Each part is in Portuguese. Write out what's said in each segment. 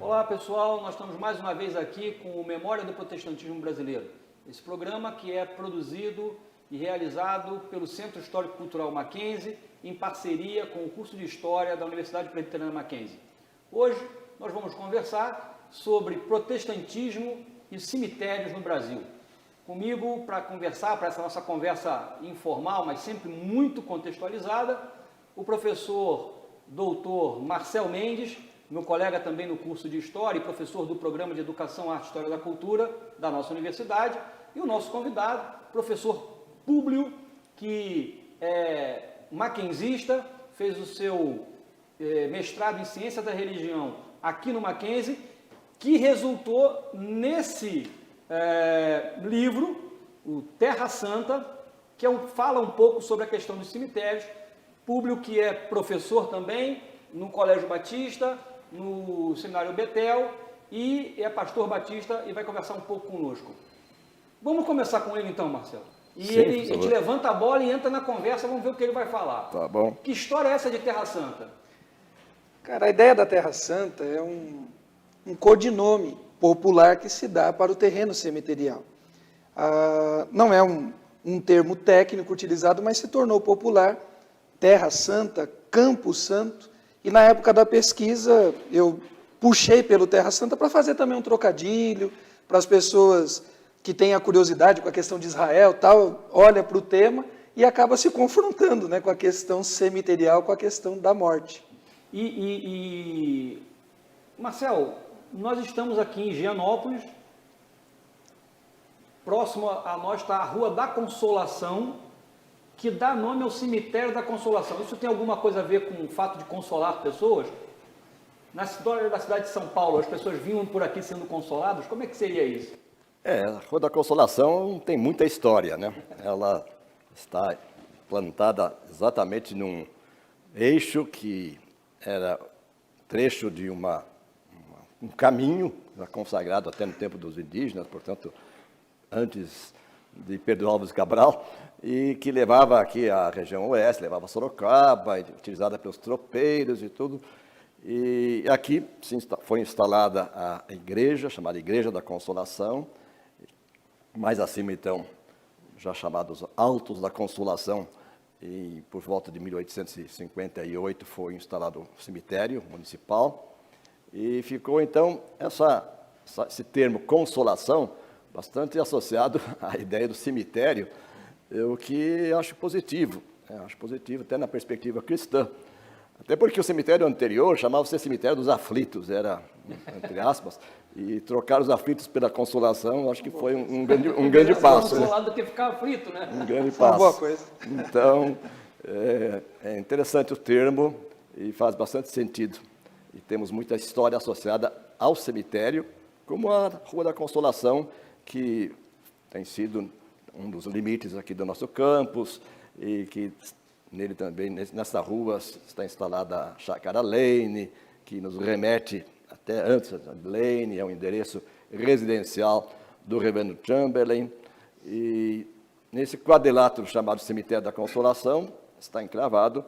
Olá pessoal, nós estamos mais uma vez aqui com o Memória do Protestantismo Brasileiro. Esse programa que é produzido e realizado pelo Centro Histórico Cultural Mackenzie, em parceria com o curso de História da Universidade Presbiteriana Mackenzie. Hoje nós vamos conversar sobre protestantismo e cemitérios no Brasil. Comigo, para conversar, para essa nossa conversa informal, mas sempre muito contextualizada, o professor doutor Marcel Mendes, meu colega também no curso de História e professor do Programa de Educação, Arte e História da Cultura da nossa universidade, e o nosso convidado, professor Públio, que é mackenzista, fez o seu mestrado em Ciência da Religião aqui no Mackenzie, que resultou nesse livro, o Terra Santa, que fala um pouco sobre a questão dos cemitérios. Públio que é professor também no Colégio Batista, no Seminário Betel, e é pastor batista e vai conversar um pouco conosco. Vamos começar com ele então, Marcelo. E Sim, a gente levanta a bola e entra na conversa, vamos ver o que ele vai falar. Tá bom. Que história é essa de Terra Santa? Cara, a ideia da Terra Santa é um codinome popular que se dá para o terreno cemiterial. Não é um termo técnico utilizado, mas se tornou popular. Terra Santa, Campo Santo, e na época da pesquisa eu puxei pelo Terra Santa para fazer também um trocadilho, para as pessoas que têm a curiosidade com a questão de Israel, tal, olha para o tema e acaba se confrontando, né, com a questão cemiterial, com a questão da morte. Marcel, nós estamos aqui em Gianópolis, próximo a nós está a Rua da Consolação, que dá nome ao Cemitério da Consolação. Isso tem alguma coisa a ver com o fato de consolar pessoas? Na história da cidade de São Paulo, as pessoas vinham por aqui sendo consoladas? Como é que seria isso? A Rua da Consolação tem muita história, né? Ela está plantada exatamente num eixo que era trecho de um caminho consagrado até no tempo dos indígenas, portanto, antes de Pedro Álvares Cabral, e que levava aqui a região oeste, levava Sorocaba, utilizada pelos tropeiros e tudo. E aqui foi instalada a igreja, chamada Igreja da Consolação, mais acima, então, já chamados Altos da Consolação, e por volta de 1858 foi instalado o cemitério municipal, e ficou, então, esse termo consolação bastante associado à ideia do cemitério, o que acho positivo, até na perspectiva cristã. Até porque o cemitério anterior chamava-se cemitério dos aflitos, era, entre aspas, e trocar os aflitos pela consolação, acho que foi um grande passo. Consolado do que ficar aflito, né? Um grande passo. Uma boa coisa. Então, é interessante o termo e faz bastante sentido. E temos muita história associada ao cemitério, como a Rua da Consolação, que tem sido um dos limites aqui do nosso campus, e que nele também, nessa rua, está instalada a Chácara Lane, que nos remete até antes da Lane, é um endereço residencial do reverendo Chamberlain, e nesse quadrilátero chamado Cemitério da Consolação, está encravado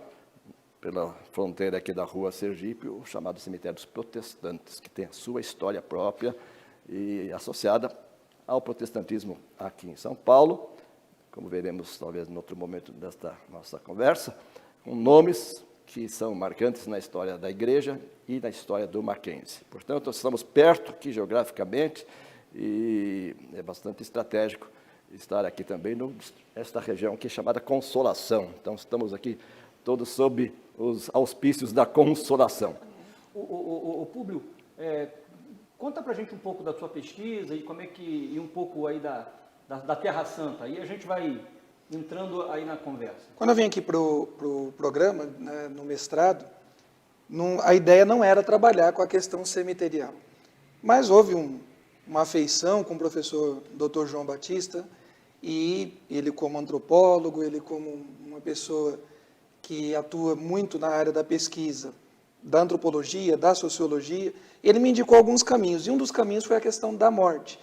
pela fronteira aqui da rua Sergipe, o chamado Cemitério dos Protestantes, que tem a sua história própria e associada ao protestantismo aqui em São Paulo, como veremos talvez em outro momento desta nossa conversa, com nomes que são marcantes na história da igreja e na história do Mackenzie. Portanto, estamos perto aqui geograficamente e é bastante estratégico estar aqui também nesta região aqui chamada Consolação. Então, estamos aqui todos sob os auspícios da Consolação. O Públio, conta pra gente um pouco da sua pesquisa e um pouco aí da Terra Santa, aí a gente vai entrando aí na conversa. Quando eu vim aqui para o programa, né, no mestrado, a ideia não era trabalhar com a questão cemiterial, mas houve uma afeição com o professor Dr. João Batista, e ele como antropólogo, ele como uma pessoa que atua muito na área da pesquisa, da antropologia, da sociologia, ele me indicou alguns caminhos, e um dos caminhos foi a questão da morte.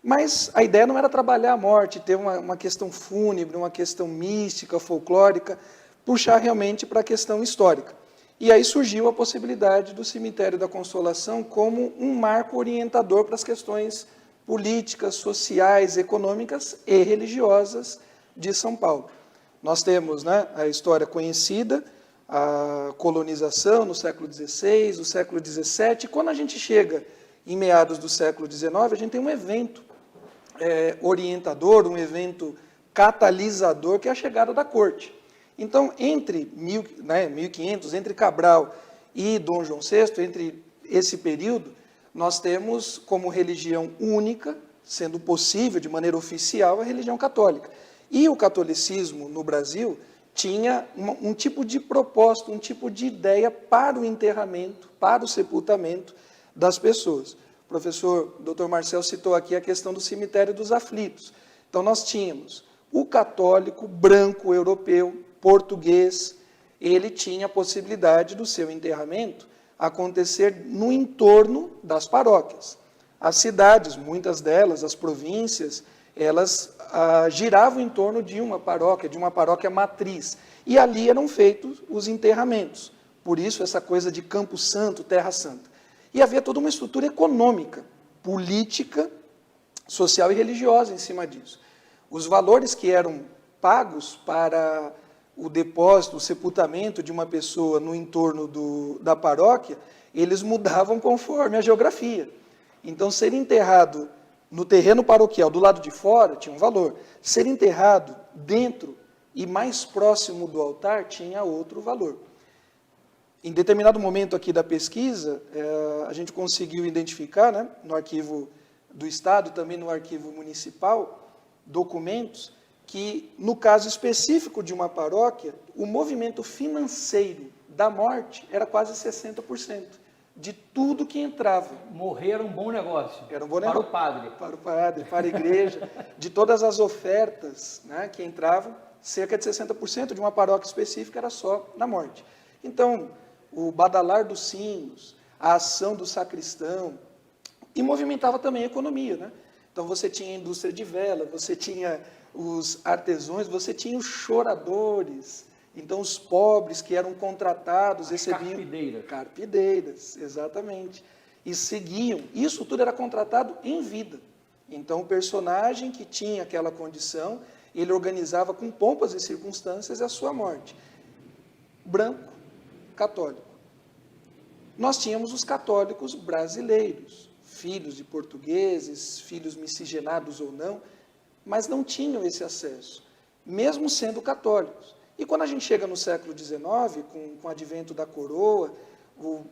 Mas a ideia não era trabalhar a morte, ter uma questão fúnebre, uma questão mística, folclórica, puxar realmente para a questão histórica. E aí surgiu a possibilidade do Cemitério da Consolação como um marco orientador para as questões políticas, sociais, econômicas e religiosas de São Paulo. Nós temos, né, a história conhecida, a colonização no século XVI, o século XVII. E quando a gente chega em meados do século XIX, a gente tem um evento orientador, um evento catalisador, que é a chegada da corte. Então, entre 1500, entre Cabral e Dom João VI, entre esse período, nós temos como religião única, sendo possível de maneira oficial, a religião católica. E o catolicismo no Brasil tinha um tipo de propósito, um tipo de ideia para o enterramento, para o sepultamento das pessoas. O professor Dr. Marcel citou aqui a questão do cemitério dos aflitos. Então, nós tínhamos o católico branco europeu, português, ele tinha a possibilidade do seu enterramento acontecer no entorno das paróquias. As cidades, muitas delas, as províncias, elas giravam em torno de uma paróquia matriz. E ali eram feitos os enterramentos. Por isso, essa coisa de Campo Santo, Terra Santa. E havia toda uma estrutura econômica, política, social e religiosa em cima disso. Os valores que eram pagos para o depósito, o sepultamento de uma pessoa no entorno da paróquia, eles mudavam conforme a geografia. Então, ser enterrado no terreno paroquial, do lado de fora, tinha um valor. Ser enterrado dentro e mais próximo do altar tinha outro valor. Em determinado momento aqui da pesquisa, a gente conseguiu identificar, né, no arquivo do Estado, também no arquivo municipal, documentos que, no caso específico de uma paróquia, o movimento financeiro da morte era quase 60%. De tudo que entrava. Morrer era um bom negócio. Era um bom negócio. Para o padre. Para o padre, para a igreja. De todas as ofertas, né, que entravam, cerca de 60% de uma paróquia específica era só na morte. Então, o badalar dos sinos, a ação do sacristão, e movimentava também a economia, né? Então, você tinha a indústria de vela, você tinha os artesãos, você tinha os choradores. Então, os pobres que eram contratados recebiam... Carpideiras. Carpideiras, exatamente. E seguiam. Isso tudo era contratado em vida. Então, o personagem que tinha aquela condição, ele organizava com pompas e circunstâncias a sua morte. Branco, católico. Nós tínhamos os católicos brasileiros, filhos de portugueses, filhos miscigenados ou não, mas não tinham esse acesso, mesmo sendo católicos. E quando a gente chega no século XIX, com o advento da coroa, o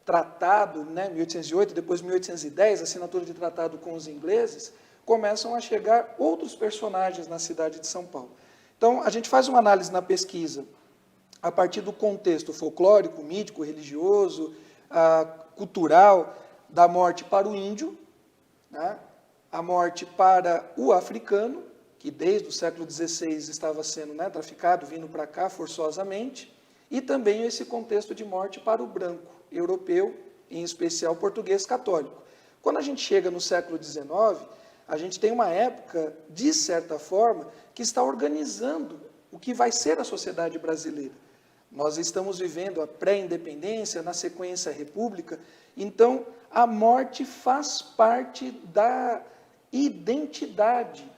tratado, né, 1808, depois 1810, assinatura de tratado com os ingleses, começam a chegar outros personagens na cidade de São Paulo. Então, a gente faz uma análise na pesquisa a partir do contexto folclórico, mítico, religioso, cultural, da morte para o índio, né, a morte para o africano, que desde o século XVI estava sendo, né, traficado, vindo para cá forçosamente, e também esse contexto de morte para o branco europeu, em especial português católico. Quando a gente chega no século XIX, a gente tem uma época, de certa forma, que está organizando o que vai ser a sociedade brasileira. Nós estamos vivendo a pré-independência, na sequência a república, então a morte faz parte da identidade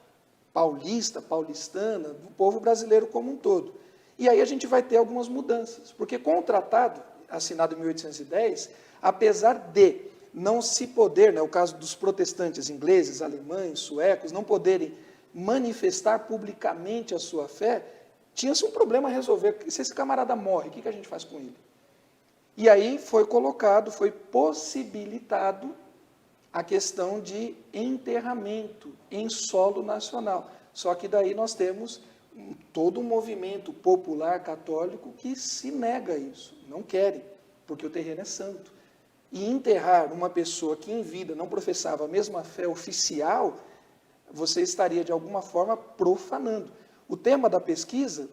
paulista, paulistana, do povo brasileiro como um todo. E aí a gente vai ter algumas mudanças, porque com o tratado, assinado em 1810, apesar de não se poder, né, o caso dos protestantes ingleses, alemães, suecos, não poderem manifestar publicamente a sua fé, tinha-se um problema a resolver. Se esse camarada morre, o que a gente faz com ele? E aí foi colocado, foi possibilitado a questão de enterramento em solo nacional. Só que daí nós temos todo um movimento popular católico que se nega a isso, não querem, porque o terreno é santo. E enterrar uma pessoa que em vida não professava a mesma fé oficial, você estaria de alguma forma profanando. O tema da pesquisa,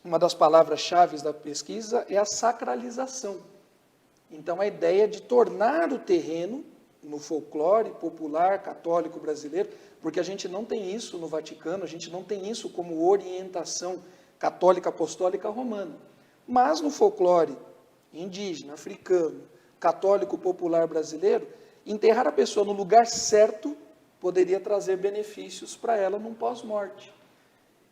uma das palavras-chave da pesquisa é a sacralização. Então, a ideia de tornar o terreno, no folclore popular católico brasileiro, porque a gente não tem isso no Vaticano, a gente não tem isso como orientação católica apostólica romana. Mas no folclore indígena, africano, católico popular brasileiro, enterrar a pessoa no lugar certo poderia trazer benefícios para ela num pós-morte.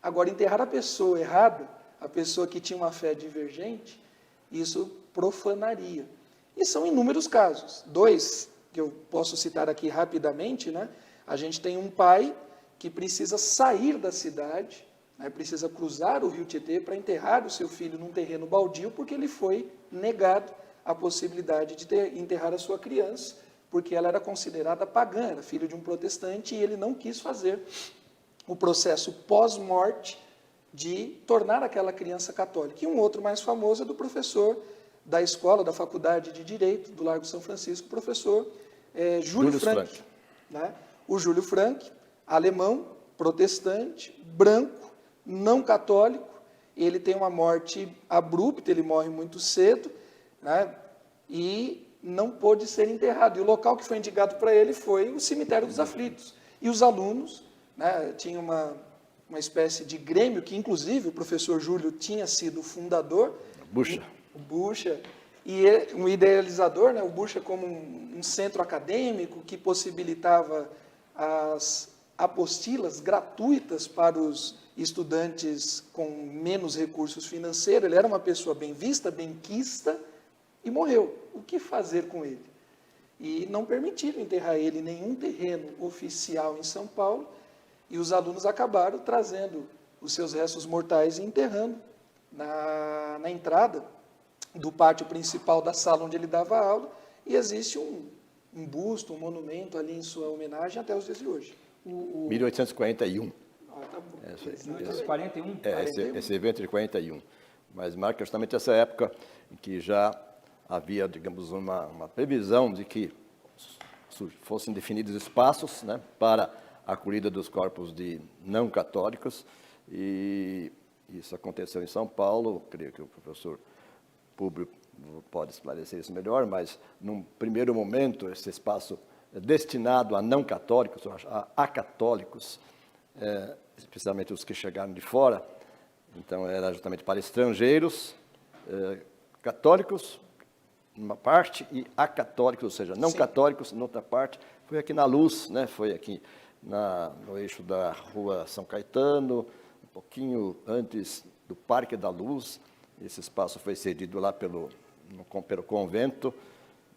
Agora, enterrar a pessoa errada, a pessoa que tinha uma fé divergente, isso profanaria. E são inúmeros casos. 2, que eu posso citar aqui rapidamente, né? A gente tem um pai que precisa sair da cidade, né? Precisa cruzar o rio Tietê para enterrar o seu filho num terreno baldio, porque ele foi negado a possibilidade de enterrar a sua criança, porque ela era considerada pagã, era filho de um protestante, e ele não quis fazer o processo pós-morte de tornar aquela criança católica. E um outro mais famoso é do professor da escola, da Faculdade de Direito do Largo São Francisco, o professor Júlio Frank. Né? O Júlio Frank, alemão, protestante, branco, não católico, ele tem uma morte abrupta, ele morre muito cedo, né? E não pôde ser enterrado. E o local que foi indicado para ele foi o Cemitério dos Aflitos. E os alunos, né, tinha uma espécie de grêmio, que inclusive o professor Júlio tinha sido o fundador. Bucha. O Bucha. E ele, um idealizador, né, o Bucha como um centro acadêmico que possibilitava as apostilas gratuitas para os estudantes com menos recursos financeiros. Ele era uma pessoa bem vista, benquista, e morreu. O que fazer com ele? E não permitiram enterrar ele em nenhum terreno oficial em São Paulo, e os alunos acabaram trazendo os seus restos mortais e enterrando na entrada do pátio principal da sala onde ele dava aula, e existe um busto, um monumento ali em sua homenagem até os dias de hoje. 1841. Tá bom. 1941? Esse evento de 41. Mas marca justamente essa época em que já havia, digamos, uma previsão de que fossem definidos espaços, né, para a acolhida dos corpos de não católicos, e isso aconteceu em São Paulo. Creio que o professor Públio pode esclarecer isso melhor, mas num primeiro momento esse espaço destinado a não católicos, a acatólicos, especialmente os que chegaram de fora, então era justamente para estrangeiros, católicos numa parte e acatólicos, ou seja, não católicos noutra parte. Foi aqui na Luz, né? Foi aqui no eixo da Rua São Caetano, um pouquinho antes do Parque da Luz. Esse espaço foi cedido lá pelo convento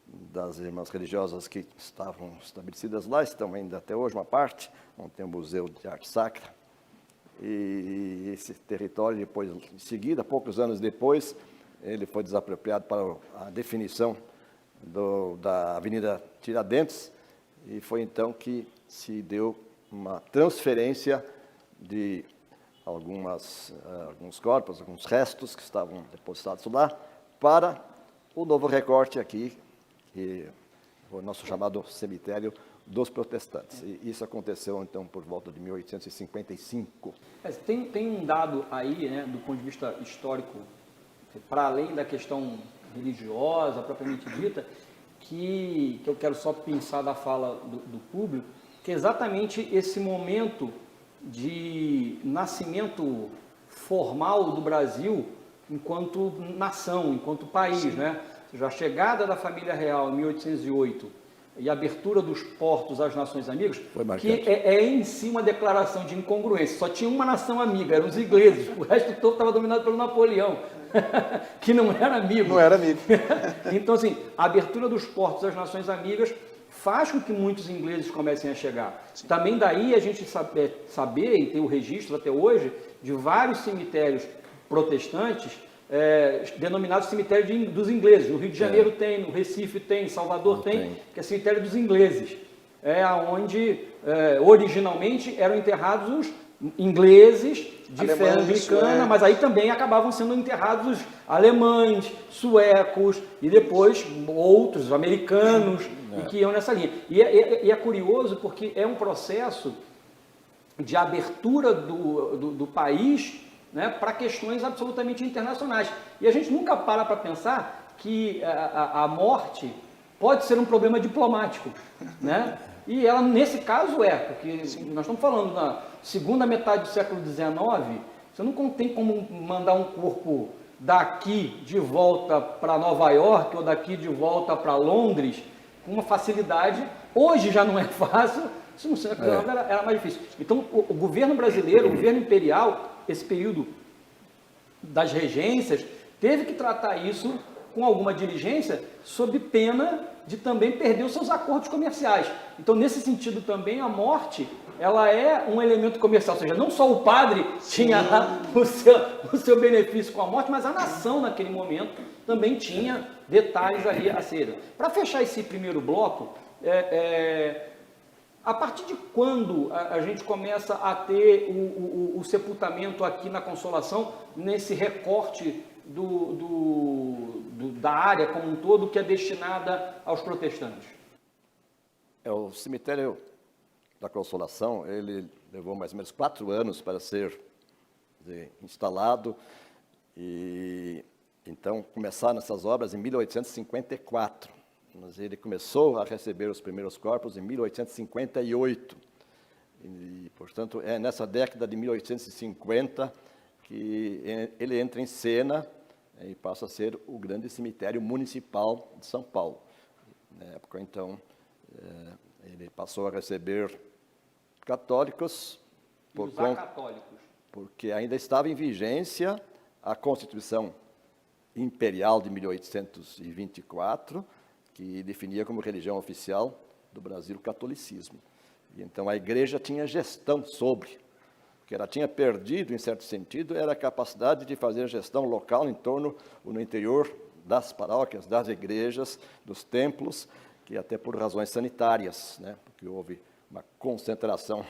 das irmãs religiosas que estavam estabelecidas lá, estão ainda até hoje uma parte, onde tem o Museu de Arte Sacra. E esse território, depois, em seguida, poucos anos depois, ele foi desapropriado para a definição da Avenida Tiradentes, e foi então que se deu uma transferência de alguns corpos, alguns restos que estavam depositados lá, para o novo recorte aqui, que é o nosso chamado cemitério dos protestantes. E isso aconteceu, então, por volta de 1855. Tem um dado aí, né, do ponto de vista histórico, para além da questão religiosa, propriamente dita, que eu quero só pensar da fala do público, que é exatamente esse momento de nascimento formal do Brasil enquanto nação, enquanto país, né? Ou seja, a chegada da família real em 1808 e a abertura dos portos às nações amigas, que é em si uma declaração de incongruência. Só tinha uma nação amiga, eram os ingleses, o resto todo estava dominado pelo Napoleão, que não era amigo. Não era amigo. Então, assim, a abertura dos portos às nações amigas faz com que muitos ingleses comecem a chegar. Sim. Também daí a gente saber, e tem o registro até hoje, de vários cemitérios protestantes, denominados cemitério dos ingleses. No Rio de Janeiro tem, no Recife tem, em Salvador tem, que é cemitério dos ingleses. Onde originalmente eram enterrados os ingleses de fé anglicana, mas aí também acabavam sendo enterrados os alemães, suecos e depois outros, americanos, e que iam nessa linha. E é curioso porque é um processo de abertura do país, né, para questões absolutamente internacionais. E a gente nunca para pensar que a morte pode ser um problema diplomático, né? E ela, nesse caso, porque nós estamos falando na segunda metade do século XIX, você não tem como mandar um corpo daqui de volta para Nova York ou daqui de volta para Londres com uma facilidade. Hoje já não é fácil, isso não era mais difícil. Então, o governo brasileiro, o governo imperial, esse período das regências, teve que tratar isso com alguma diligência, sob pena de também perder os seus acordos comerciais. Então, nesse sentido também, a morte, ela é um elemento comercial, ou seja, não só o padre tinha o seu benefício com a morte, mas a nação, naquele momento, também tinha detalhes ali a serem. Para fechar esse primeiro bloco, a partir de quando a gente começa a ter o sepultamento aqui na Consolação, nesse recorte da área como um todo que é destinada aos protestantes? O cemitério da Consolação, ele levou mais ou menos 4 anos para ser instalado, e então começaram essas obras em 1854, mas ele começou a receber os primeiros corpos em 1858, e portanto é nessa década de 1850 que ele entra em cena e passa a ser o grande cemitério municipal de São Paulo. Na época, então, ele passou a receber católicos, porque ainda estava em vigência a Constituição Imperial de 1824, que definia como religião oficial do Brasil o catolicismo. E então a igreja tinha gestão sobre. O que ela tinha perdido, em certo sentido, era a capacidade de fazer gestão local em torno, no interior das paróquias, das igrejas, dos templos, que até por razões sanitárias, né, porque houve uma concentração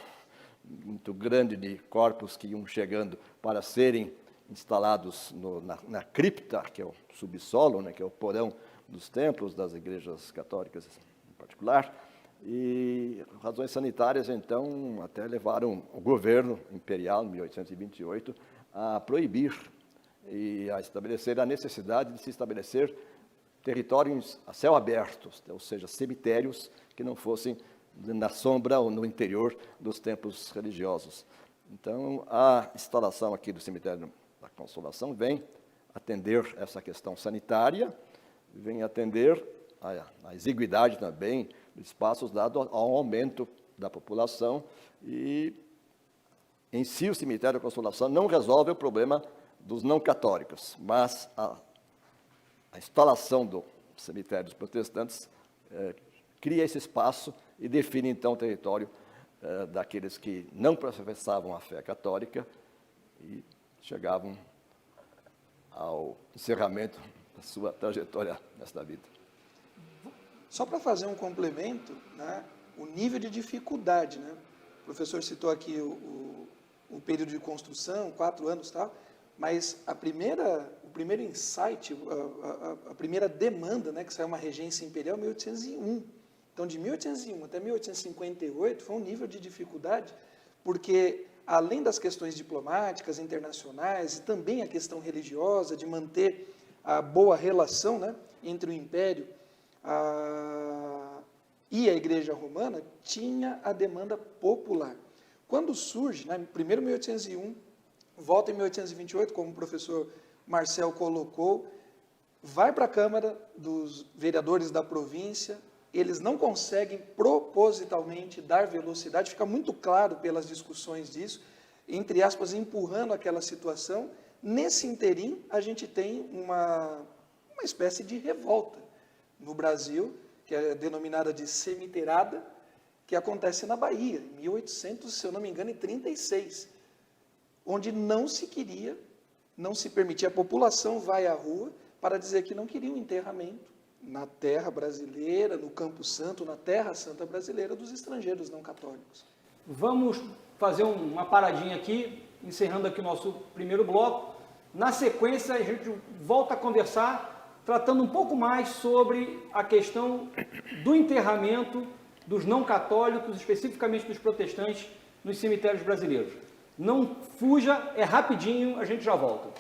muito grande de corpos que iam chegando para serem instalados na cripta, que é o subsolo, né, que é o porão dos templos, das igrejas católicas em particular, e razões sanitárias, então, até levaram o governo imperial, em 1828, a proibir e a estabelecer a necessidade de se estabelecer territórios a céu aberto, ou seja, cemitérios que não fossem na sombra ou no interior dos templos religiosos. Então, a instalação aqui do cemitério da Consolação vem atender essa questão sanitária, vem atender a exiguidade também de espaços dado ao aumento da população, e em si o cemitério da Consolação não resolve o problema dos não católicos, mas a instalação do cemitério dos protestantes cria esse espaço e define então o território daqueles que não professavam a fé católica e chegavam ao encerramento da sua trajetória nesta vida. Só para fazer um complemento, né, o nível de dificuldade, né? O professor citou aqui o período de construção, 4 anos e tal, mas o primeiro insight, a primeira demanda, né, que saiu uma regência imperial, em 1801. Então, de 1801 até 1858, foi um nível de dificuldade, porque, além das questões diplomáticas, internacionais, e também a questão religiosa, de manter a boa relação, né, entre o Império e a Igreja Romana, tinha a demanda popular. Quando surge, né, primeiro em 1801, volta em 1828, como o professor Marcel colocou, vai para a Câmara dos Vereadores da província, eles não conseguem propositalmente dar velocidade, fica muito claro pelas discussões disso, entre aspas, empurrando aquela situação. Nesse interim, a gente tem uma espécie de revolta no Brasil, que é denominada de cemiteirada, que acontece na Bahia, em 1800, se eu não me engano, em 36, onde não se permitia, a população vai à rua para dizer que não queria um enterramento na terra brasileira, no Campo Santo, na terra santa brasileira dos estrangeiros não católicos. Vamos fazer uma paradinha aqui, encerrando aqui o nosso primeiro bloco. Na sequência, a gente volta a conversar, tratando um pouco mais sobre a questão do enterramento dos não católicos, especificamente dos protestantes, nos cemitérios brasileiros. Não fuja, é rapidinho, a gente já volta.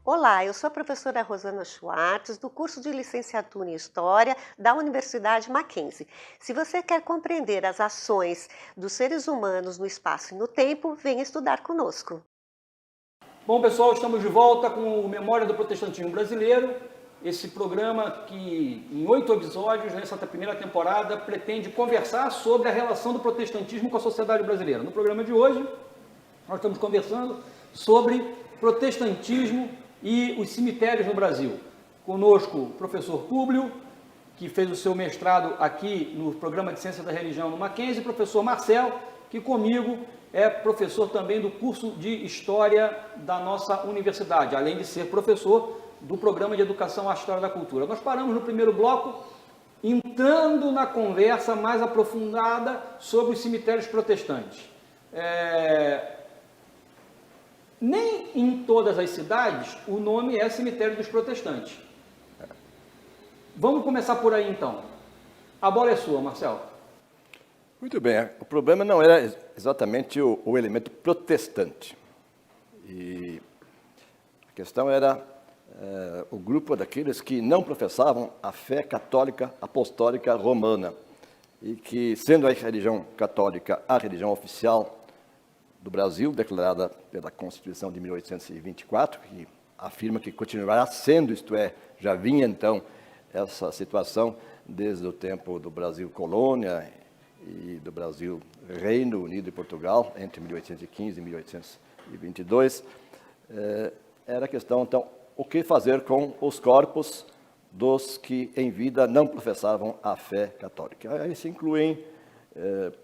Olá, eu sou a professora Rosana Schwartz, do curso de Licenciatura em História da Universidade Mackenzie. Se você quer compreender as ações dos seres humanos no espaço e no tempo, venha estudar conosco. Bom, pessoal, estamos de volta com o Memória do Protestantismo Brasileiro, esse programa que, em 8 episódios, nessa primeira temporada, pretende conversar sobre a relação do protestantismo com a sociedade brasileira. No programa de hoje, nós estamos conversando sobre protestantismo e os cemitérios no Brasil. Conosco o professor Públio, que fez o seu mestrado aqui no Programa de Ciência da Religião no Mackenzie, e o professor Marcel, que comigo é professor também do curso de História da nossa universidade, além de ser professor do Programa de Educação à História da Cultura. Nós paramos no primeiro bloco, entrando na conversa mais aprofundada sobre os cemitérios protestantes. Nem em todas as cidades o nome é Cemitério dos Protestantes. Vamos começar por aí então. A bola é sua, Marcelo. Muito bem, o problema não era exatamente o elemento protestante. E a questão era o grupo daqueles que não professavam a fé católica apostólica romana. E que, sendo a religião católica a religião oficial do Brasil, declarada pela Constituição de 1824, que afirma que continuará sendo, isto é, já vinha então essa situação desde o tempo do Brasil colônia e do Brasil Reino Unido e Portugal, entre 1815 e 1822, era a questão, então, o que fazer com os corpos dos que em vida não professavam a fé católica. Aí se incluem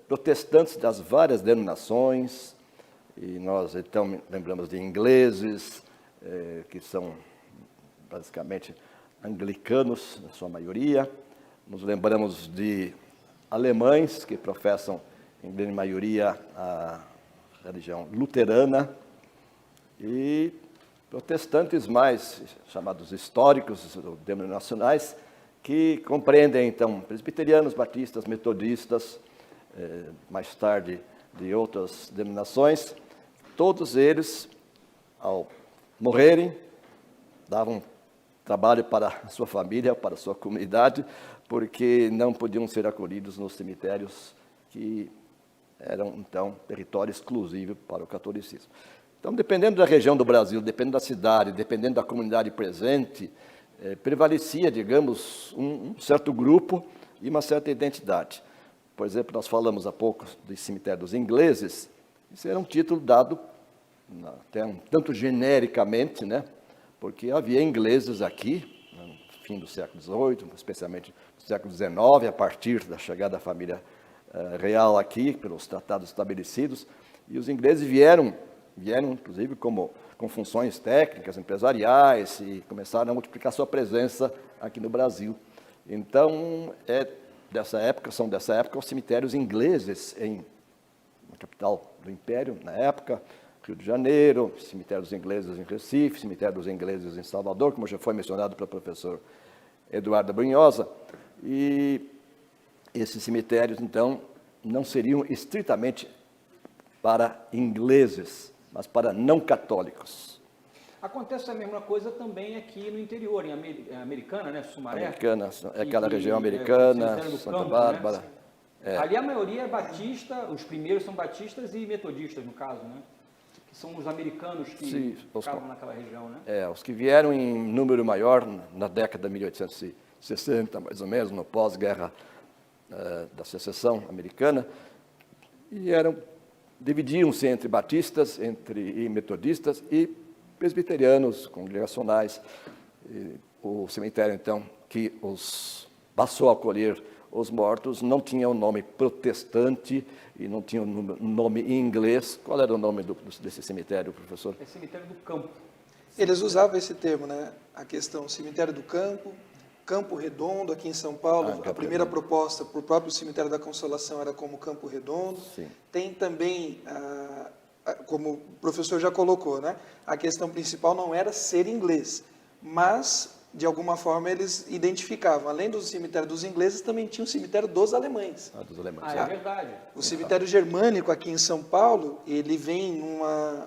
protestantes das várias denominações, e nós então lembramos de ingleses, que são basicamente anglicanos, na sua maioria. Nos lembramos de alemães, que professam, em grande maioria, a religião luterana, e protestantes mais chamados históricos, denominacionais, que compreendem, então, presbiterianos, batistas, metodistas, mais tarde de outras denominações. Todos eles, ao morrerem, davam trabalho para a sua família, para a sua comunidade, porque não podiam ser acolhidos nos cemitérios que eram, então, território exclusivo para o catolicismo. Então, dependendo da região do Brasil, dependendo da cidade, dependendo da comunidade presente, prevalecia, digamos, um certo grupo e uma certa identidade. Por exemplo, nós falamos há pouco do cemitério dos ingleses. Isso era um título dado até um tanto genericamente, né? Porque havia ingleses aqui, no fim do século XVIII, especialmente no século XIX, a partir da chegada da família real aqui, pelos tratados estabelecidos, e os ingleses vieram inclusive com funções técnicas, empresariais, e começaram a multiplicar sua presença aqui no Brasil. Então, são dessa época os cemitérios ingleses na capital do Império, na época, Rio de Janeiro, cemitério dos ingleses em Recife, cemitério dos ingleses em Salvador, como já foi mencionado pelo professor Eduardo Brunhosa. E esses cemitérios, então, não seriam estritamente para ingleses, mas para não católicos. Acontece a mesma coisa também aqui no interior, em Americana, né? Sumaré. Americana, aquela região americana, Santa Campo, Bárbara. Né? Ali a maioria é batista, os primeiros são batistas e metodistas, no caso, né? Que são os americanos que ficavam naquela região, né? Os que vieram em número maior na década de 1860, mais ou menos, no pós-guerra da secessão americana, e dividiam-se entre batistas, e metodistas e presbiterianos, congregacionais. O cemitério, então, que passou a acolher os mortos, não tinha o nome protestante e não tinha o nome em inglês. Qual era o nome desse cemitério, professor? É cemitério do Campo. Eles usavam esse termo, né? A questão cemitério do Campo, Campo Redondo, aqui em São Paulo. A primeira proposta para o próprio cemitério da Consolação era como Campo Redondo. Sim. Tem também, como o professor já colocou, né? A questão principal não era ser inglês, mas, de alguma forma, eles identificavam. Além do cemitério dos ingleses, também tinha o cemitério dos alemães. Dos alemães. É verdade. O cemitério germânico aqui em São Paulo, ele vem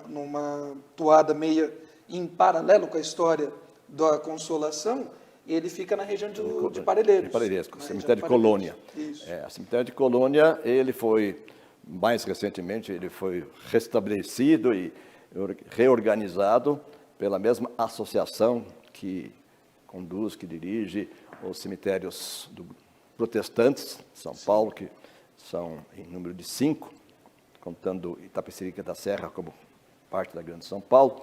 numa toada meia em paralelo com a história da Consolação, ele fica na região de Parelheiros. De Parelheiros, na cemitério de região Colônia. Isso. O cemitério de Colônia, ele foi, mais recentemente, ele foi restabelecido e reorganizado pela mesma associação que conduz, que dirige os cemitérios protestantes de São Paulo, que são em número de 5, contando Itapecerica da Serra como parte da Grande São Paulo.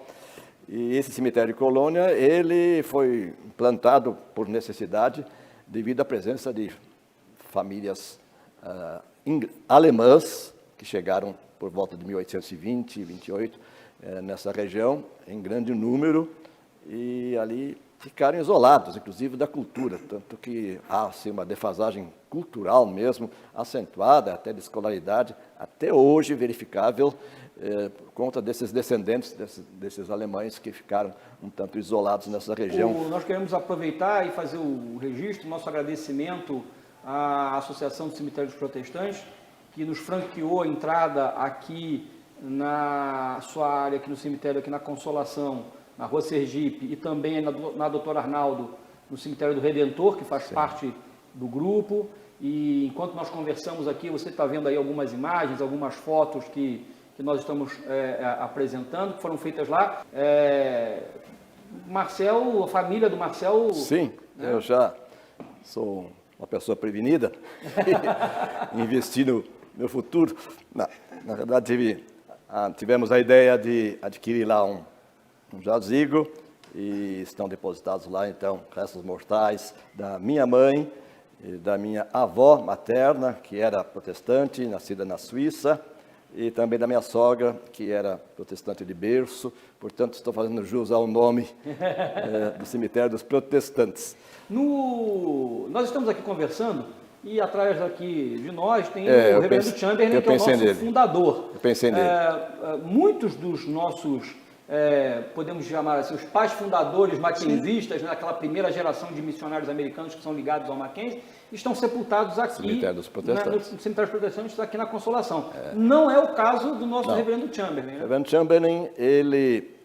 E esse cemitério de Colônia, ele foi implantado por necessidade devido à presença de famílias alemãs que chegaram por volta de 1820 e 28 nessa região, em grande número, e ali ficaram isolados, inclusive da cultura, tanto que há assim, uma defasagem cultural mesmo, acentuada até de escolaridade, até hoje verificável, por conta desses descendentes, desses alemães que ficaram um tanto isolados nessa região. Nós queremos aproveitar e fazer o registro, nosso agradecimento à Associação de Cemitérios Protestantes, que nos franqueou a entrada aqui na sua área, aqui no cemitério, aqui na Consolação, na Rua Sergipe, e também na Doutor Arnaldo, no cemitério do Redentor, que faz parte do grupo. E enquanto nós conversamos aqui, você está vendo aí algumas imagens, algumas fotos que nós estamos apresentando, que foram feitas lá. Marcel, a família do Marcel... Sim, né? Eu já sou uma pessoa prevenida, investi no meu futuro. Na verdade, tivemos a ideia de adquirir lá um jazigo e estão depositados lá, então, restos mortais da minha mãe e da minha avó materna, que era protestante, nascida na Suíça, e também da minha sogra, que era protestante de berço. Portanto, estou fazendo jus ao nome do cemitério dos protestantes. Nós estamos aqui conversando e atrás daqui de nós tem o reverendo Chamberlain, que é o nosso fundador. Eu pensei nele. Muitos dos nossos, podemos chamar assim, os pais fundadores mackenzistas, né, aquela primeira geração de missionários americanos que são ligados ao Mackenzie, estão sepultados aqui Cemitério dos Protestantes. no cemitério dos Protestantes, aqui na Consolação. Não é o caso do nosso reverendo Chamberlain. Né? O reverendo Chamberlain, ele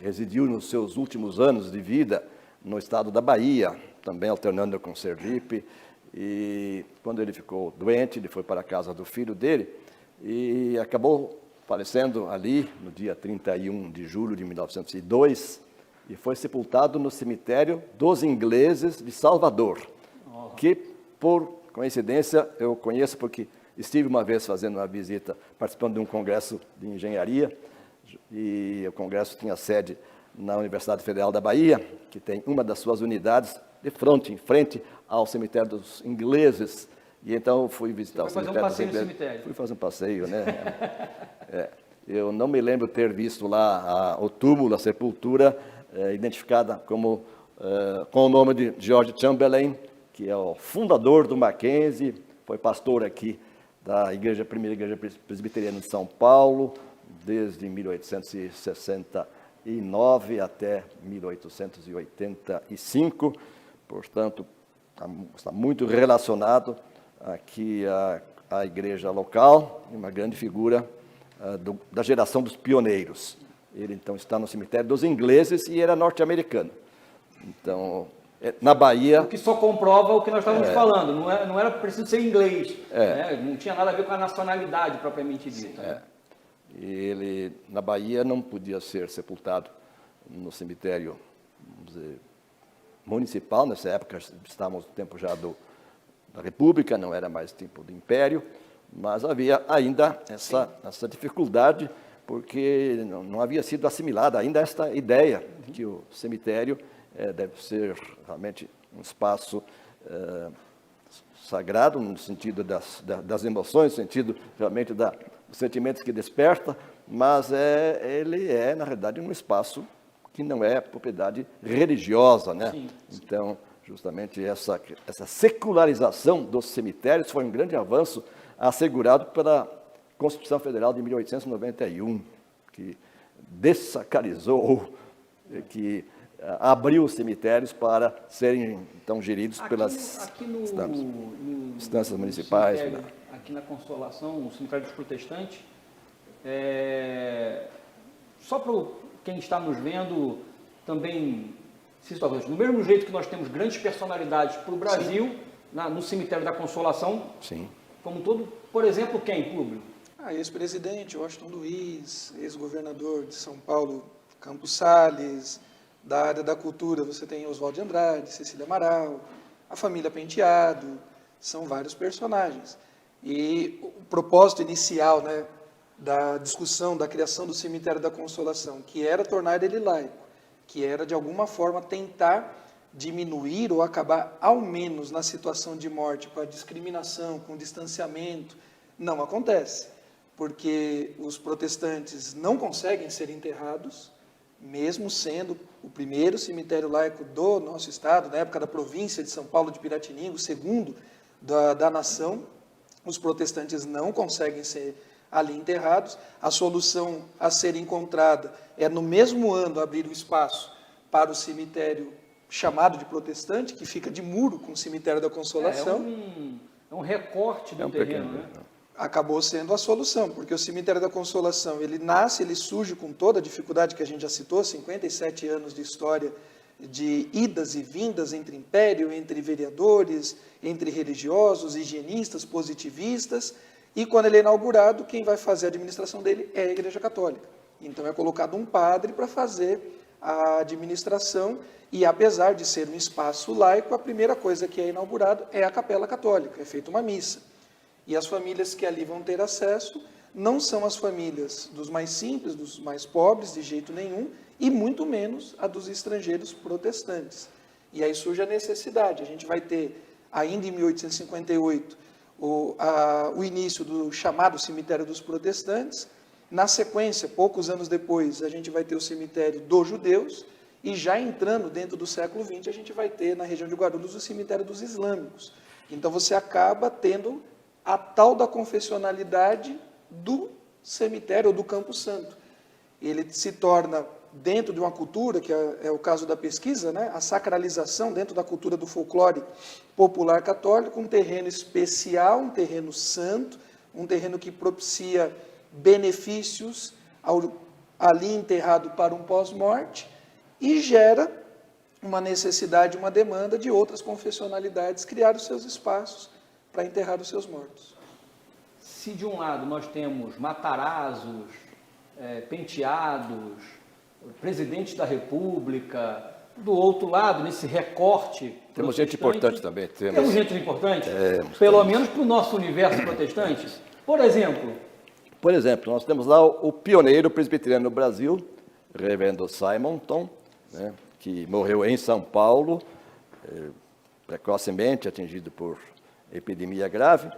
residiu nos seus últimos anos de vida no estado da Bahia, também alternando com Sergipe, e quando ele ficou doente, ele foi para a casa do filho dele e acabou falecendo ali no dia 31 de julho de 1902 e foi sepultado no cemitério dos ingleses de Salvador, que por coincidência eu conheço porque estive uma vez fazendo uma visita, participando de um congresso de engenharia, e o congresso tinha sede na Universidade Federal da Bahia, que tem uma das suas unidades em frente ao cemitério dos ingleses. E então eu fui visitar o cemitério dos ingleses. Cemitério. Fui fazer um passeio, né? Eu não me lembro ter visto lá o túmulo, a sepultura, identificada com o nome de George Chamberlain, que é o fundador do Mackenzie, foi pastor aqui da primeira igreja presbiteriana de São Paulo, desde 1869 até 1885, portanto, está muito relacionado aqui à igreja local, uma grande figura da geração dos pioneiros. Ele, então, está no cemitério dos ingleses e era norte-americano. Então, na Bahia... O que só comprova o que nós estávamos falando, não era preciso ser inglês, né? Não tinha nada a ver com a nacionalidade propriamente dita. E ele, na Bahia, não podia ser sepultado no cemitério, vamos dizer, municipal. Nessa época, estávamos no tempo já da República, não era mais tempo do Império, mas havia ainda essa dificuldade, porque não havia sido assimilada ainda esta ideia de que o cemitério deve ser realmente um espaço sagrado, no sentido das emoções, no sentido realmente dos sentimentos que desperta, mas ele é, na realidade, um espaço que não é propriedade religiosa, né? Sim. Então, justamente essa secularização dos cemitérios foi um grande avanço assegurado pela Constituição Federal de 1891, que dessacralizou, que abriu os cemitérios para serem, então, geridos pelas instâncias municipais. Aqui na Consolação, o cemitério dos protestantes, só para quem está nos vendo também se talvez do mesmo jeito que nós temos grandes personalidades para o Brasil, no cemitério da Consolação, Sim. como todo, por exemplo, quem, Públio? Ex-presidente Washington Luiz, ex-governador de São Paulo, Campos Salles, da área da cultura você tem Oswald de Andrade, Cecília Amaral, a família Penteado, são vários personagens. E o propósito inicial, né, da discussão, da criação do cemitério da Consolação, que era tornar ele laico, que era de alguma forma tentar diminuir ou acabar ao menos na situação de morte com a discriminação, com o distanciamento, não acontece, porque os protestantes não conseguem ser enterrados, mesmo sendo o primeiro cemitério laico do nosso estado, na época da província de São Paulo de Piratininga, o segundo da nação, os protestantes não conseguem ser ali enterrados. A solução a ser encontrada é, no mesmo ano, abrir o espaço para o cemitério chamado de protestante, que fica de muro com o cemitério da Consolação. É um recorte do terreno, pequeno, né? Acabou sendo a solução, porque o cemitério da Consolação, ele nasce, ele surge com toda a dificuldade que a gente já citou, 57 anos de história, de idas e vindas entre império, entre vereadores, entre religiosos, higienistas, positivistas, e quando ele é inaugurado, quem vai fazer a administração dele é a Igreja Católica. Então é colocado um padre para fazer a administração, e apesar de ser um espaço laico, a primeira coisa que é inaugurado é a Capela Católica, é feita uma missa. E as famílias que ali vão ter acesso não são as famílias dos mais simples, dos mais pobres, de jeito nenhum, e muito menos a dos estrangeiros protestantes. E aí surge a necessidade. A gente vai ter, ainda em 1858, o início do chamado cemitério dos protestantes. Na sequência, poucos anos depois, a gente vai ter o cemitério dos judeus, e já entrando dentro do século XX, a gente vai ter, na região de Guarulhos, o cemitério dos islâmicos. Então você acaba tendo a tal da confessionalidade do cemitério ou do Campo Santo. Ele se torna, dentro de uma cultura, que é o caso da pesquisa, né, a sacralização dentro da cultura do folclore popular católico, um terreno especial, um terreno santo, um terreno que propicia benefícios ali enterrado para um pós-morte, e gera uma necessidade, uma demanda de outras confessionalidades criar os seus espaços para enterrar os seus mortos. Se de um lado nós temos Matarazos, Penteados, presidente da República, do outro lado, nesse recorte Temos gente importante também. Temos gente importante? Pelo menos para o nosso universo protestante. Por exemplo, nós temos lá o pioneiro presbiteriano no Brasil, reverendo Simonton, né, que morreu em São Paulo, precocemente atingido por epidemia grave,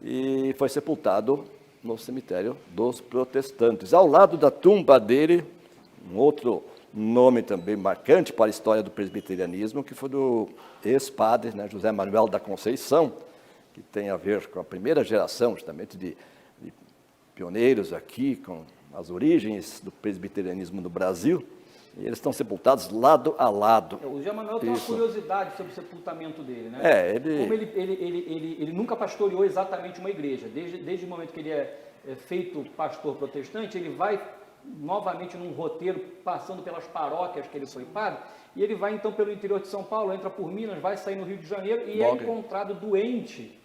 e foi sepultado no cemitério dos protestantes. Ao lado da tumba dele, um outro nome também marcante para a história do presbiterianismo, que foi do ex-padre, né, José Manuel da Conceição, que tem a ver com a primeira geração, justamente, de pioneiros aqui, com as origens do presbiterianismo no Brasil, e eles estão sepultados lado a lado. O José Manuel tem uma curiosidade sobre o sepultamento dele, né? Como ele nunca pastoreou exatamente uma igreja. Desde o momento que ele é feito pastor protestante, ele vai novamente num roteiro, passando pelas paróquias que ele foi padre, e ele vai então pelo interior de São Paulo, entra por Minas, vai sair no Rio de Janeiro, e é encontrado doente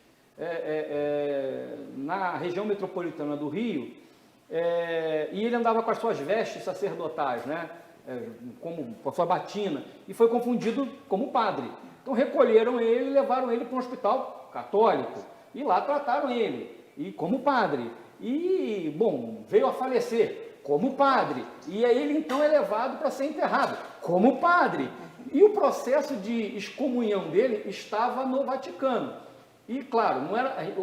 na região metropolitana do Rio, e ele andava com as suas vestes sacerdotais, né? Com a sua batina, e foi confundido como padre. Então recolheram ele e levaram ele para um hospital católico, e lá trataram ele, e como padre, e, bom, veio a falecer como padre, e aí ele então é levado para ser enterrado como padre, e o processo de excomunhão dele estava no Vaticano, e claro,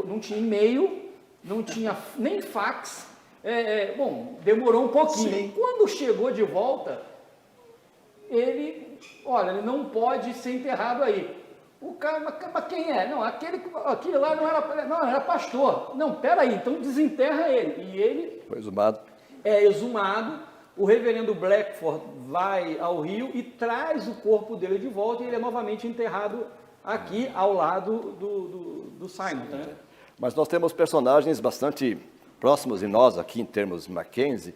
não tinha e-mail, não tinha nem fax, demorou um pouquinho. Sim. Quando chegou de volta, ele não pode ser enterrado aí. O cara, mas quem é? Não, aquele lá não era pastor. Não, peraí, então desenterra ele. E ele foi exumado. É exumado, o reverendo Blackford vai ao Rio e traz o corpo dele de volta, e ele é novamente enterrado aqui ao lado do Simon. Né? Mas nós temos personagens bastante próximos de nós aqui em termos Mackenzie,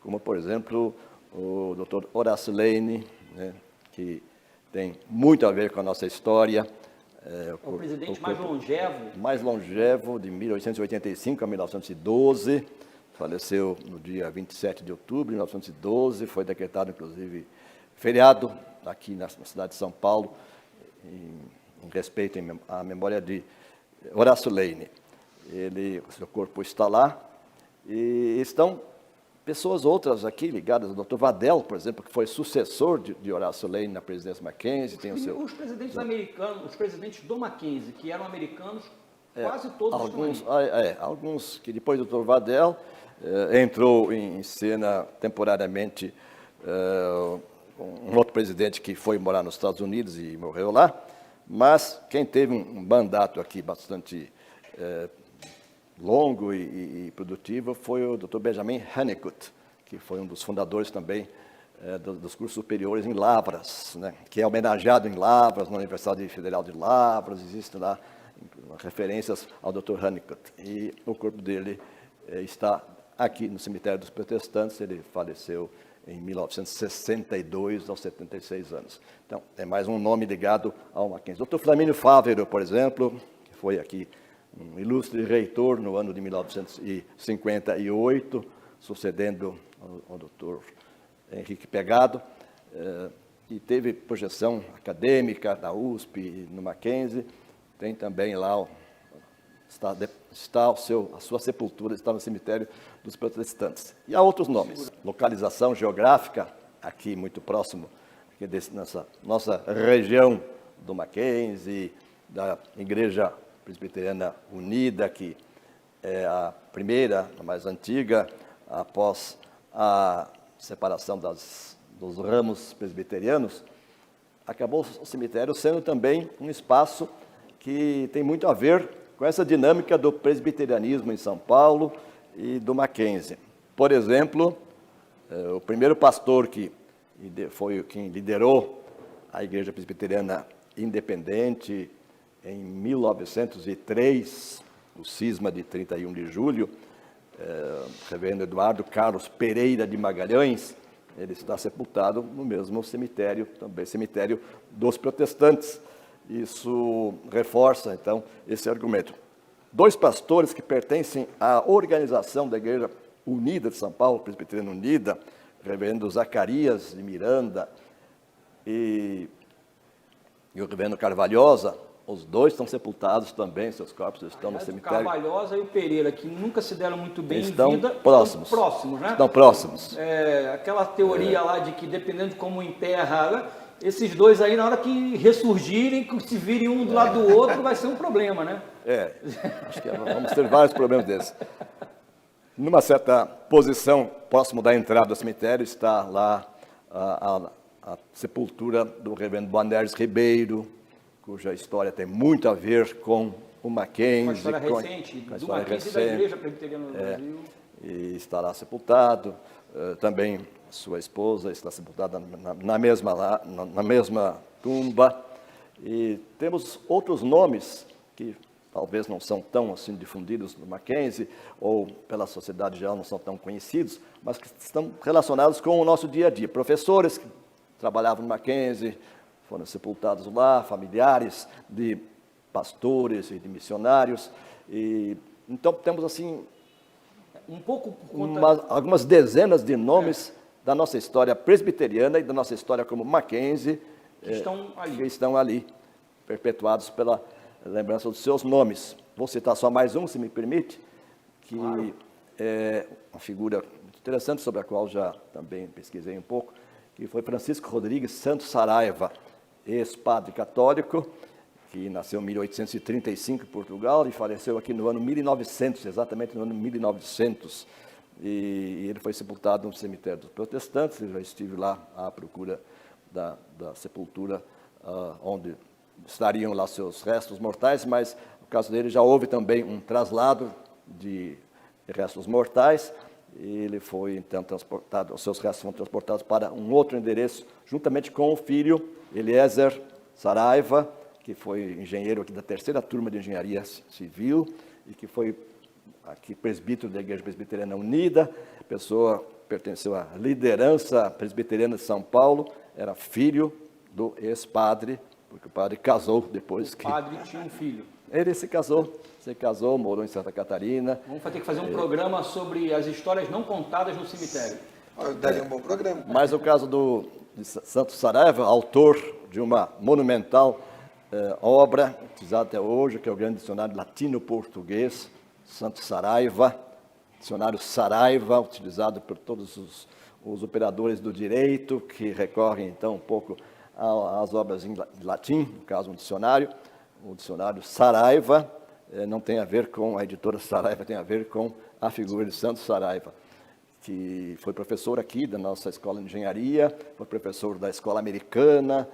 como, por exemplo, o Dr. Horácio Lane, né, que tem muito a ver com a nossa história. É o presidente mais longevo. Mais longevo, de 1885 a 1912. Faleceu no dia 27 de outubro de 1912. Foi decretado, inclusive, feriado aqui na cidade de São Paulo, em respeito à memória de Horácio Lane. O seu corpo está lá. E estão pessoas outras aqui ligadas, o Dr. Vadel, por exemplo, que foi sucessor de Horácio Lane na presidência Mackenzie. Os presidentes americanos, os presidentes do Mackenzie, que eram americanos, quase todos estão aí. Alguns que depois do Dr. Vadel entrou em cena temporariamente um outro presidente que foi morar nos Estados Unidos e morreu lá, mas quem teve um mandato aqui bastante longo e produtivo foi o Dr. Benjamin Honeycutt, que foi um dos fundadores também dos cursos superiores em Lavras, né, que é homenageado em Lavras, na Universidade Federal de Lavras. Existem lá referências ao Dr. Honeycutt. E o corpo dele está aqui no cemitério dos protestantes. Ele faleceu em 1962, aos 76 anos. Então, é mais um nome ligado ao Mackenzie. Dr. Flamínio Fávero, por exemplo, que foi aqui um ilustre reitor no ano de 1958, sucedendo ao Dr. Henrique Pegado, e teve projeção acadêmica da USP, no Mackenzie. Tem também lá, a sua sepultura está no cemitério dos protestantes. E há outros nomes. Localização geográfica, aqui muito próximo, aqui nessa nossa região do Mackenzie, da Igreja Presbiteriana Unida, que é a primeira, a mais antiga, após a separação dos ramos presbiterianos. Acabou o cemitério sendo também um espaço que tem muito a ver com essa dinâmica do presbiterianismo em São Paulo e do Mackenzie. Por exemplo, o primeiro pastor que foi quem liderou a Igreja Presbiteriana Independente em 1903, o cisma de 31 de julho, reverendo Eduardo Carlos Pereira de Magalhães, ele está sepultado no mesmo cemitério, também cemitério dos protestantes. Isso reforça, então, esse argumento. Dois pastores que pertencem à organização da Igreja Unida de São Paulo, Presbiteriana Unida, reverendo Zacarias de Miranda e o reverendo Carvalhosa, os dois estão sepultados também, seus corpos estão no cemitério. O Carvalhosa e o Pereira, que nunca se deram muito bem estão em vida, próximos. estão próximos, né? Estão próximos. Aquela teoria lá de que, dependendo de como enterra, esses dois aí, na hora que ressurgirem, que se virem um do lado do outro, vai ser um problema, né? Acho que vamos ter vários problemas desses. Numa certa posição, próximo da entrada do cemitério, está lá a sepultura do reverendo Boanerges Ribeiro, cuja história tem muito a ver com o Mackenzie. Uma história recente, do Mackenzie e da Igreja Presbiteriana do Brasil. E está lá sepultado. Também sua esposa está sepultada na mesma tumba. E temos outros nomes que talvez não são tão assim difundidos no Mackenzie, ou pela sociedade geral não são tão conhecidos, mas que estão relacionados com o nosso dia a dia. Professores que trabalhavam no Mackenzie, foram sepultados lá, familiares de pastores e de missionários. E então temos assim algumas dezenas de nomes da nossa história presbiteriana e da nossa história como Mackenzie que estão ali, perpetuados pela lembrança dos seus nomes. Vou citar só mais um, se me permite, que é uma figura muito interessante, sobre a qual já também pesquisei um pouco, que foi Francisco Rodrigues Santos Saraiva, ex-padre católico, que nasceu em 1835 em Portugal e faleceu aqui no ano 1900, exatamente no ano 1900. E ele foi sepultado no cemitério dos protestantes. Eu já estive lá à procura da sepultura onde estariam lá seus restos mortais, mas no caso dele já houve também um traslado de restos mortais. Ele foi então transportado, os seus restos foram transportados para um outro endereço, juntamente com o filho Eliezer Saraiva, que foi engenheiro aqui da terceira turma de engenharia civil e que foi aqui presbítero da Igreja Presbiteriana Unida, pessoa pertenceu à liderança presbiteriana de São Paulo, era filho do ex-padre, porque o padre casou depois que... O padre tinha um filho. Ele se casou, morou em Santa Catarina. Vamos ter que fazer um programa sobre as histórias não contadas no cemitério. Daria um bom programa. Mas o caso de Santo Saraiva, autor de uma monumental obra, utilizada até hoje, que é o grande dicionário latino-português, Santo Saraiva, dicionário Saraiva, utilizado por todos os operadores do direito, que recorrem, então, um pouco às obras em latim, no caso, um dicionário. O dicionário Saraiva não tem a ver com a editora Saraiva, tem a ver com a figura de Santo Saraiva, que foi professor aqui da nossa escola de engenharia, foi professor da escola americana,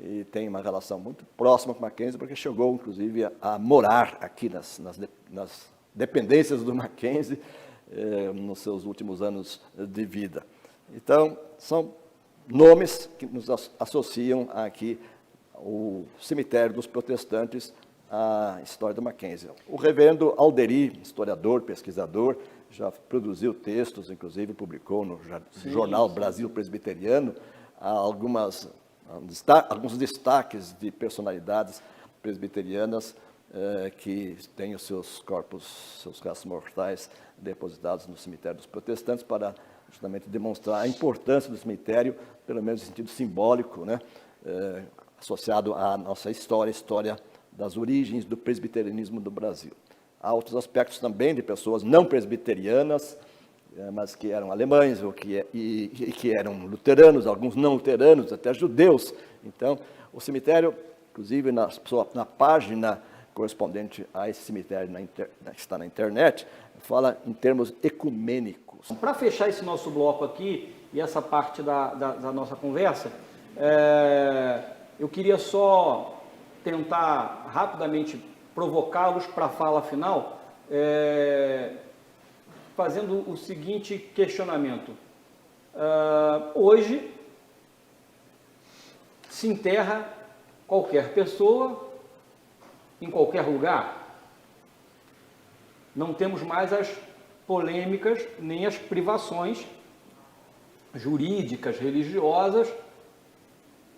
e tem uma relação muito próxima com Mackenzie, porque chegou, inclusive, a morar aqui nas dependências do Mackenzie, nos seus últimos anos de vida. Então, são nomes que nos associam aqui o cemitério dos protestantes à história do Mackenzie. O reverendo Alderi, historiador, pesquisador, já produziu textos, inclusive publicou no jornal Brasil Presbiteriano alguns destaques de personalidades presbiterianas que têm os seus corpos, seus restos mortais depositados no cemitério dos protestantes para justamente demonstrar a importância do cemitério, pelo menos no sentido simbólico, né? Associado à nossa história, a história das origens do presbiterianismo do Brasil. Há outros aspectos também de pessoas não presbiterianas, mas que eram alemães ou que eram luteranos, alguns não luteranos, até judeus. Então, o cemitério, inclusive na página correspondente a esse cemitério que está na internet, fala em termos ecumênicos. Para fechar esse nosso bloco aqui e essa parte da nossa conversa, eu queria só tentar rapidamente provocá-los para a fala final, fazendo o seguinte questionamento. Hoje, se enterra qualquer pessoa em qualquer lugar. Não temos mais as polêmicas nem as privações jurídicas, religiosas,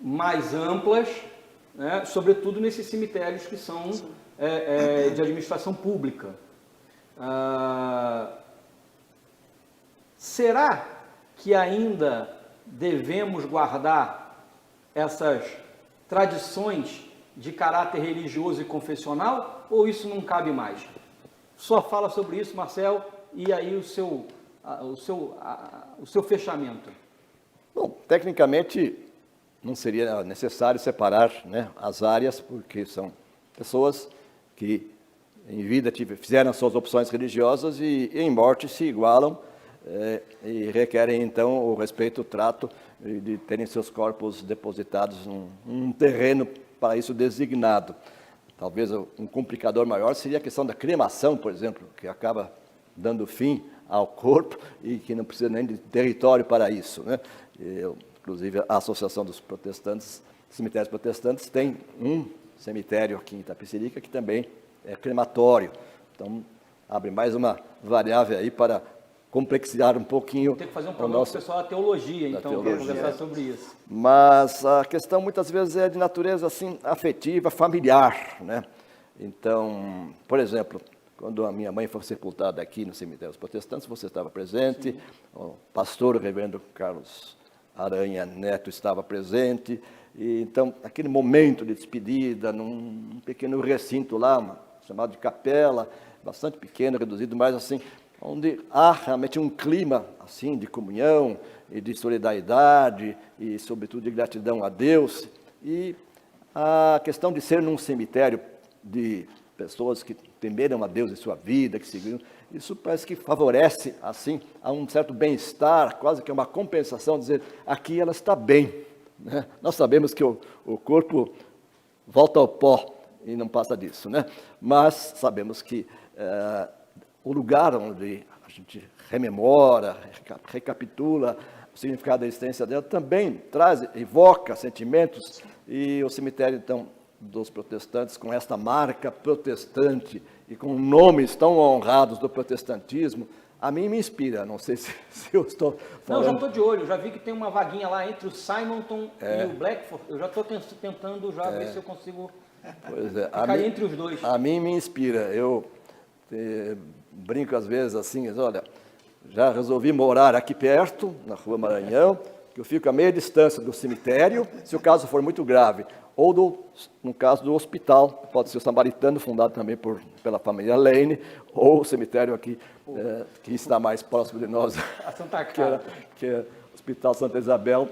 mais amplas, né, sobretudo nesses cemitérios que são de administração pública. Será que ainda devemos guardar essas tradições de caráter religioso e confessional, ou isso não cabe mais? Só fala sobre isso, Marcel, e aí o seu fechamento. Bom, tecnicamente não seria necessário separar, né, as áreas, porque são pessoas que em vida fizeram suas opções religiosas e em morte se igualam e requerem então o respeito, o trato de terem seus corpos depositados num terreno para isso designado. Talvez um complicador maior seria a questão da cremação, por exemplo, que acaba dando fim ao corpo e que não precisa nem de território para isso, né? Inclusive, a Associação dos Protestantes, Cemitérios Protestantes, tem um cemitério aqui em Itapecerica que também é crematório. Então, abre mais uma variável aí para complexizar um pouquinho. Tem que fazer um programa com o pessoal da teologia, então, para conversar sobre isso. Mas a questão muitas vezes é de natureza assim afetiva, familiar, né? Então, por exemplo, quando a minha mãe foi sepultada aqui no cemitério dos protestantes, você estava presente. Sim. O pastor, o reverendo Carlos Aranha Neto, estava presente. E, então, aquele momento de despedida, num pequeno recinto lá, chamado de capela, bastante pequeno, reduzido, mas assim, onde há realmente um clima assim de comunhão e de solidariedade e, sobretudo, de gratidão a Deus. E a questão de ser num cemitério de pessoas que temeram a Deus em sua vida, que seguiram, isso parece que favorece, assim, a um certo bem-estar, quase que uma compensação, dizer, aqui ela está bem, né? Nós sabemos que o corpo volta ao pó e não passa disso, né? Mas sabemos que o lugar onde a gente rememora, recapitula o significado da existência dela, também traz, evoca sentimentos, e o cemitério, então, dos protestantes, com esta marca protestante e com nomes tão honrados do protestantismo, a mim me inspira. Não sei se eu estou falando... Não, já estou de olho, já vi que tem uma vaguinha lá entre o Simonton e o Blackford. Eu já estou tentando ver se eu consigo ficar entre os dois. A mim me inspira. Eu brinco às vezes assim, olha, já resolvi morar aqui perto, na Rua Maranhão, que eu fico a meia distância do cemitério, se o caso for muito grave, ou no caso do hospital, pode ser o Samaritano, fundado também pela família Lane, ou o cemitério aqui, que está mais próximo de nós, a Santa Casa. que é o Hospital Santa Isabel,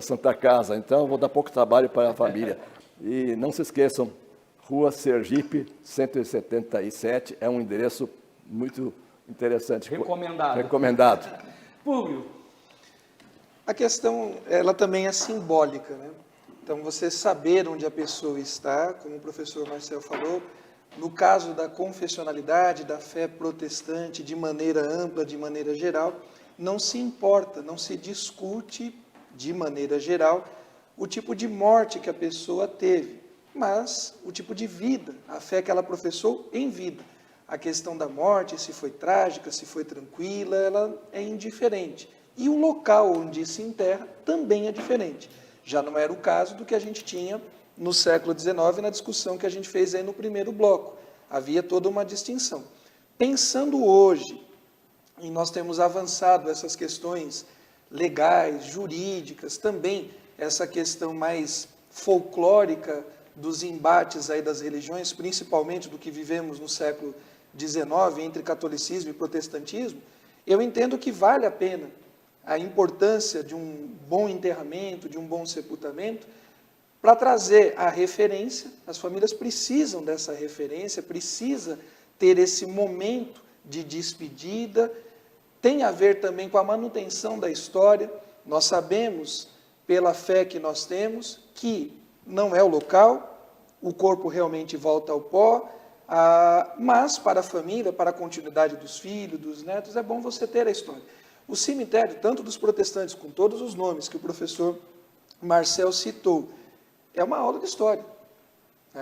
Santa Casa. Então, vou dar pouco trabalho para a família. E não se esqueçam, Rua Sergipe, 177, é um endereço muito interessante. Recomendado. Públio. A questão, ela também é simbólica, né? Então, você saber onde a pessoa está, como o professor Marcel falou, no caso da confessionalidade, da fé protestante, de maneira ampla, de maneira geral, não se importa, não se discute, de maneira geral, o tipo de morte que a pessoa teve, mas o tipo de vida, a fé que ela professou em vida. A questão da morte, se foi trágica, se foi tranquila, ela é indiferente. E o local onde se enterra também é diferente. Já não era o caso do que a gente tinha no século XIX, na discussão que a gente fez aí no primeiro bloco. Havia toda uma distinção. Pensando hoje, e nós temos avançado essas questões legais, jurídicas, também essa questão mais folclórica dos embates aí das religiões, principalmente do que vivemos no século XIX, entre catolicismo e protestantismo, eu entendo que vale a pena a importância de um bom enterramento, de um bom sepultamento, para trazer a referência. As famílias precisam dessa referência, precisa ter esse momento de despedida, tem a ver também com a manutenção da história. Nós sabemos, pela fé que nós temos, que não é o local, o corpo realmente volta ao pó, mas para a família, para a continuidade dos filhos, dos netos, é bom você ter a história. O cemitério, tanto dos protestantes, com todos os nomes que o professor Marcel citou, é uma aula de história.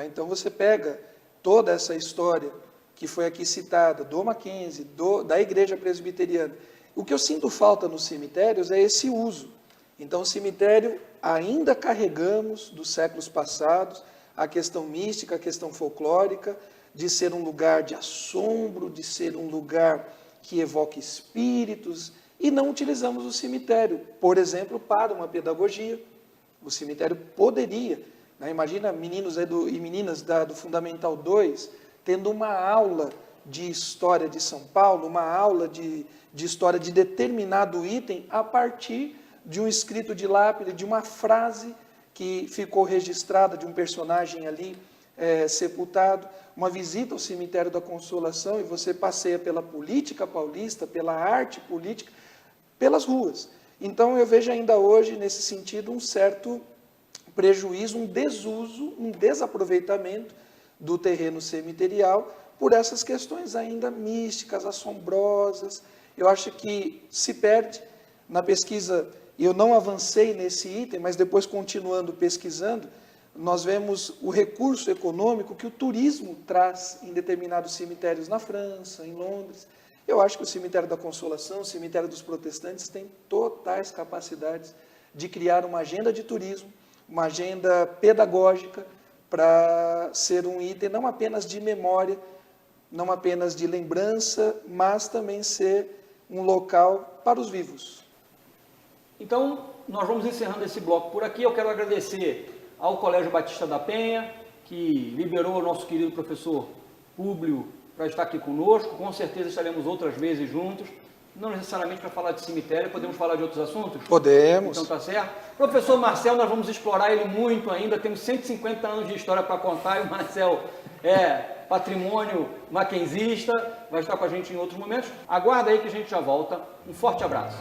Então, você pega toda essa história que foi aqui citada, do Mackenzie, da Igreja Presbiteriana. O que eu sinto falta nos cemitérios é esse uso. Então, o cemitério, ainda carregamos dos séculos passados a questão mística, a questão folclórica, de ser um lugar de assombro, de ser um lugar que evoca espíritos, e não utilizamos o cemitério, por exemplo, para uma pedagogia. O cemitério poderia, imagina meninos e meninas do Fundamental 2, tendo uma aula de história de São Paulo, uma aula de história de determinado item, a partir de um escrito de lápide, de uma frase que ficou registrada, de um personagem ali sepultado, uma visita ao cemitério da Consolação, e você passeia pela política paulista, pela arte política, pelas ruas. Então, eu vejo ainda hoje, nesse sentido, um certo prejuízo, um desuso, um desaproveitamento do terreno cemiterial por essas questões ainda místicas, assombrosas. Eu acho que se perde na pesquisa. Eu não avancei nesse item, mas depois, continuando pesquisando, nós vemos o recurso econômico que o turismo traz em determinados cemitérios na França, em Londres. Eu acho que o cemitério da Consolação, o cemitério dos protestantes, tem totais capacidades de criar uma agenda de turismo, uma agenda pedagógica, para ser um item não apenas de memória, não apenas de lembrança, mas também ser um local para os vivos. Então, nós vamos encerrando esse bloco por aqui. Eu quero agradecer ao Colégio Batista da Penha, que liberou o nosso querido professor Públio para estar aqui conosco. Com certeza estaremos outras vezes juntos, não necessariamente para falar de cemitério, podemos falar de outros assuntos? Podemos. Então tá certo. Professor Marcel, nós vamos explorar ele muito ainda, temos 150 anos de história para contar, e o Marcel é patrimônio mackenzista, vai estar com a gente em outros momentos. Aguarda aí que a gente já volta. Um forte abraço.